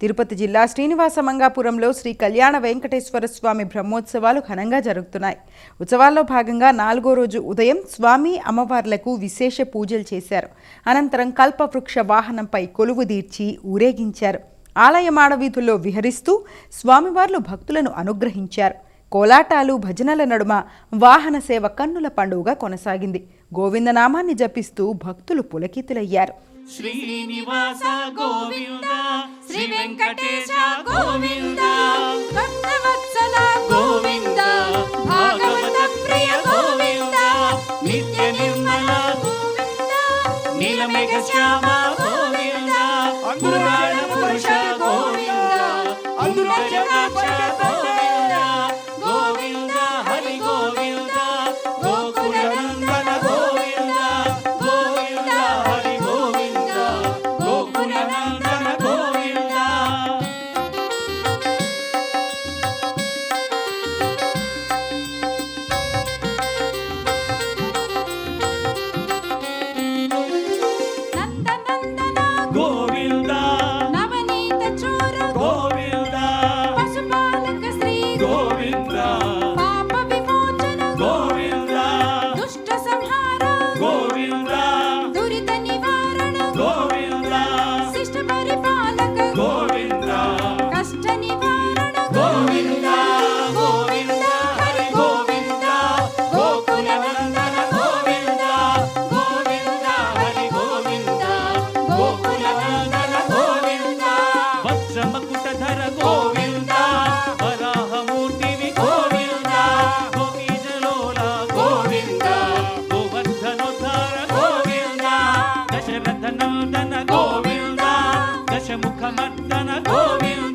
తిరుపతి జిల్లా శ్రీనివాస మంగాపురంలో శ్రీ కళ్యాణ వెంకటేశ్వర స్వామి బ్రహ్మోత్సవాలు ఘనంగా జరుగుతున్నాయి. ఉత్సవాల్లో భాగంగా 4వ రోజు ఉదయం స్వామి అమ్మవార్లకు విశేష పూజలు చేశారు. అనంతరం కల్పవృక్ష వాహనంపై కొలువు తీర్చి ఊరేగించారు. ఆలయ మాడవీధుల్లో విహరిస్తూ స్వామివార్లు భక్తులను అనుగ్రహించారు. కోలాటాలు భజనల నడుమ వాహన సేవ కన్నుల పండుగగా కొనసాగింది. గోవిందనామాన్ని జపిస్తూ భక్తులు పులకితులయ్యారు. శ్రీనివాస గోవింద, శ్రీ వెంకటేశ గోవింద, భక్తవత్సల గోవింద, భాగవత ప్రియ గోవింద, నిత్య నిర్మల గోవింద, నీలమేఘ శ్యామ గోవింద, పురాణ పురుష గోవింద, అమృత జటాక్ష గోవింద, గోవింద హరి గోవింద, గోకుల నందన గోవింద, గోవింద హరి గోవింద, గోకుల నందన గోవింద. నందనందన గోవింద, నవనీత చోర గోవింద, పశుపాలక శ్రీ గోవింద, పాప విమోచన గోవింద, దుష్ట సంహార గోవింద, దురిత నివారణ గోవింద, శిష్ట పరిపాలక గోవింద, కష్ట నివారణ గోవింద, గోవింద హరి గోవింద, గోకుల నందన గోవింద, గోవింద హరి గోవింద, గోకుల నందన గోవింద, వత్సమకుటధర గోవింద, వరాహమూర్తివి గోవింద, గోపీజలోల గోవింద, గోవర్ధనోద్ధార గోవింద, దశరథ నందన గోవింద, దశముఖ మర్దన గోవింద.